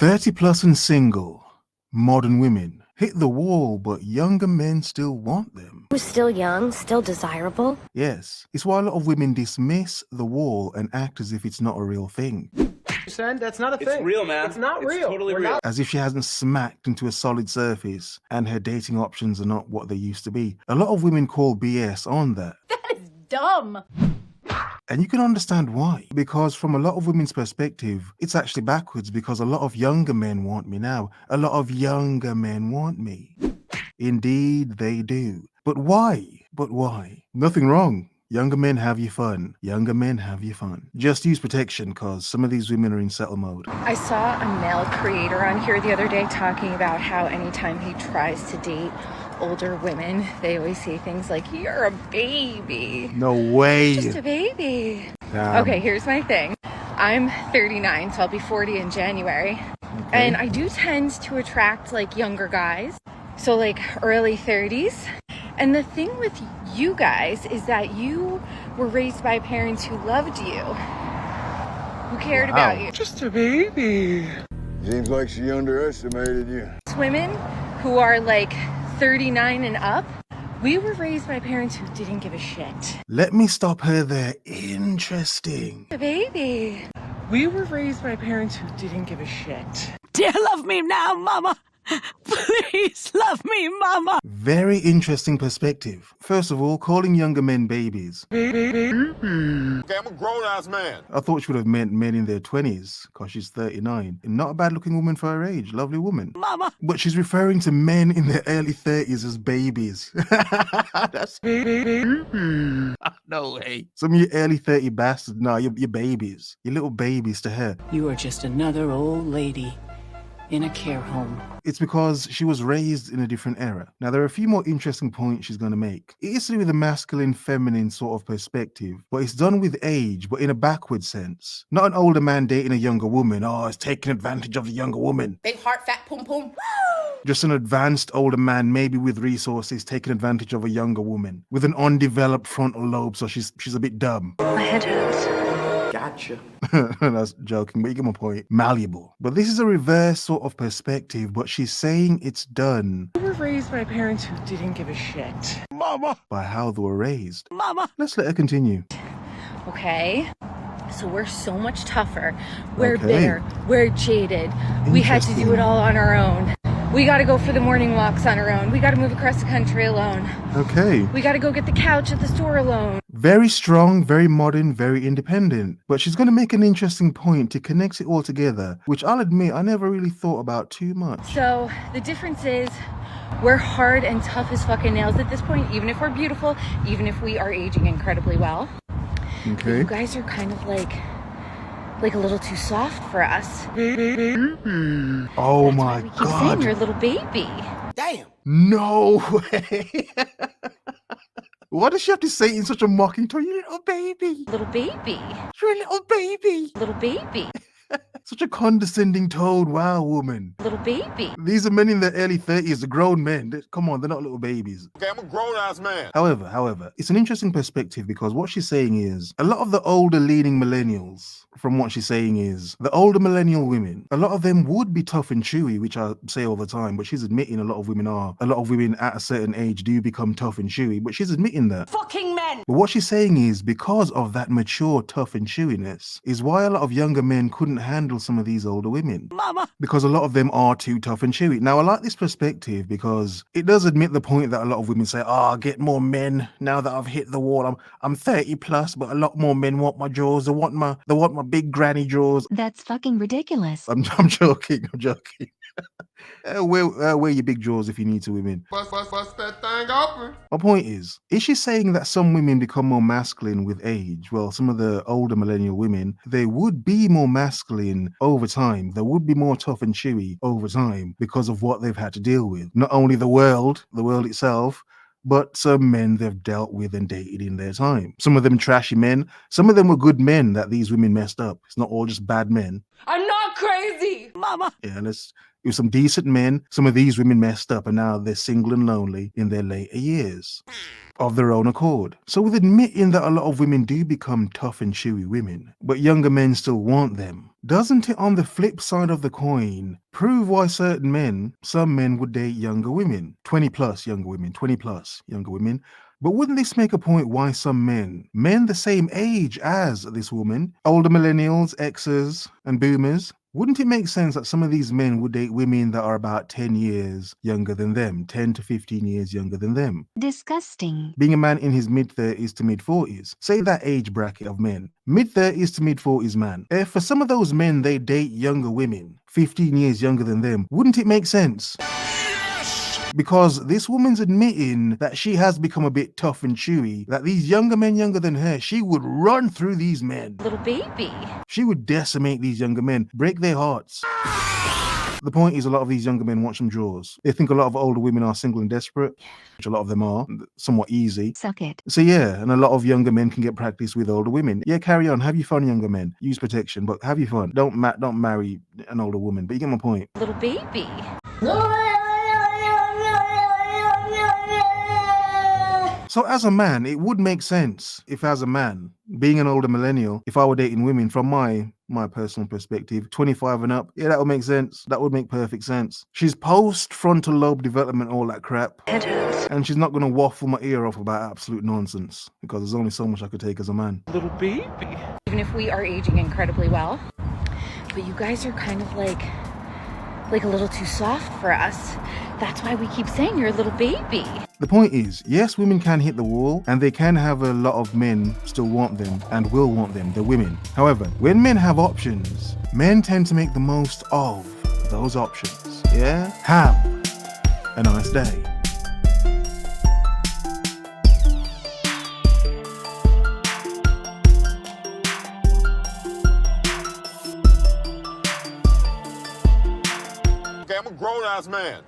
30 plus and single, modern women hit the wall, but younger men still want them. Who's still young, still desirable? Yes, it's why a lot of women dismiss the wall and act as if it's not a real thing. Son, that's not a thing. It's real, man. It's not real. Totally We're real. As if she hasn't smacked into a solid surface and her dating options are not what they used to be. A lot of women call BS on that. That is dumb. And you can understand why. Because from a lot of women's perspective, it's actually backwards because a lot of younger men want me now. A lot of younger men want me. Indeed, they do. But why? But why? Nothing wrong. Younger men have your fun. Younger men have your fun. Just use protection because some of these women are in settle mode. I saw a male creator on here the other day talking about how anytime he tries to date older women, they always say things like, "You're a baby." No way. Just a baby. Damn. Okay, here's my thing. I'm 39, so I'll be 40 in January. Okay. And I do tend to attract like younger guys. So like early 30s. And the thing with you guys is that you were raised by parents who loved you, who cared about you. Just a baby. Seems like she underestimated you. Women who are like 39 and up, we were raised by parents who didn't give a shit. Let me stop her there. Interesting. A baby. We were raised by parents who didn't give a shit. Dear, love me now, Mama. Please love me, Mama. Very interesting perspective. First of all, calling younger men babies. Okay, I'm a grown-ass man. I thought she would have meant men in their 20s because she's 39. Not a bad looking woman for her age. Lovely woman. Mama. But she's referring to men in their early 30s as babies. That's no way. Some of you early 30 bastards, no, you're babies. You're little babies to her. You are just another old lady in a care home. It's because she was raised in a different era. Now, there are a few more interesting points she's going to make. It is to do with a masculine, feminine sort of perspective, but it's done with age, but in a backward sense. Not an older man dating a younger woman. Oh, it's taking advantage of the younger woman. Big heart, fat pum pum. Just an advanced older man, maybe with resources, taking advantage of a younger woman with an undeveloped frontal lobe, so she's a bit dumb. My head hurts. Gotcha. That's joking, but you get my point. Malleable. But this is a reverse sort of perspective, but she's saying it's done We were raised by parents who didn't give a shit. Mama. by how they were raised. Mama. Let's let her continue. Okay? So we're so much tougher. We're Okay. bitter. We're jaded. We had to do Interesting. it all on our own. We got to go for the morning walks on our own. We got to move across the country alone. Okay. We got to go get the couch at the store alone. Very strong, very modern, very independent. But she's going to make an interesting point to connect it all together, which I'll admit I never really thought about too much. So the difference is we're hard and tough as fucking nails at this point, even if we're beautiful, even if we are aging incredibly well. Okay. You guys are kind of like a little too soft for us. Oh That's my why we keep saying you're a God. little baby. Damn. No way. Why does she have to say it in such a mocking tone? You little baby. Little baby. You're a little baby. Little baby. Such a condescending tone. Wow, woman. Little baby. These are men in their early 30s, they're grown men. Come on, they're not little babies. Okay, I'm a grown-ass man. However, it's an interesting perspective because what she's saying is a lot of the older leaning millennials, from what she's saying is the older millennial women, a lot of them would be tough and chewy, which I say all the time, but she's admitting a lot of women are. A lot of women at a certain age do become tough and chewy, but she's admitting that. Fucking men. But what she's saying is because of that mature tough and chewiness is why a lot of younger men couldn't handle some of these older women. Mama. Because a lot of them are too tough and chewy. Now, I like this perspective because it does admit the point that a lot of women say, "Oh, I get more men now that I've hit the wall. I'm 30 plus, but a lot more men want my jaws. They want my big granny jaws." That's fucking ridiculous. I'm joking. Wear your big jaws if you need to, women. Bust that thing open. My point is she saying that some women become more masculine with age? Well, some of the older millennial women, they would be more masculine over time. They would be more tough and chewy over time because of what they've had to deal with. Not only the world itself, but some men they've dealt with and dated in their time. Some of them trashy men. Some of them were good men that these women messed up. It's not all just bad men. I'm not crazy. Mama. Yeah, it was some decent men. Some of these women messed up and now they're single and lonely in their later years of their own accord. So with admitting that a lot of women do become tough and chewy women, but younger men still want them, doesn't it on the flip side of the coin prove why some men would date younger women, 20 plus younger women, 20 plus younger women? But wouldn't this make a point why some men the same age as this woman, older millennials, Xers, and boomers, wouldn't it make sense that some of these men would date women that are about 10 years younger than them, 10 to 15 years younger than them? Disgusting. Being a man in his mid-30s to mid-40s, say that age bracket of men, mid-30s to mid-40s man, if for some of those men they date younger women, 15 years younger than them, wouldn't it make sense? Because this woman's admitting that she has become a bit tough and chewy, that these younger men younger than her, she would run through these men. Little baby. She would decimate these younger men, break their hearts. The point is, a lot of these younger men want some draws. They think a lot of older women are single and desperate, which a lot of them are, somewhat easy. Suck it. So yeah, and a lot of younger men can get practice with older women. Yeah, carry on, have your fun, younger men. Use protection, but have your fun. Don't marry an older woman, but you get my point. Little baby. So as a man, it would make sense if as a man, being an older millennial, if I were dating women from my personal perspective, 25 and up, yeah, that would make sense. That would make perfect sense. She's post-frontal lobe development, all that crap. And she's not going to waffle my ear off about absolute nonsense because there's only so much I could take as a man. Little baby. Even if we are aging incredibly well, but you guys are kind of like a little too soft for us. That's why we keep saying you're a little baby. The point is, yes, women can hit the wall and they can have a lot of men still want them and will want them, the women. However, when men have options, men tend to make the most of those options. Yeah? Have a nice day. Okay, I'm a grown-ass man.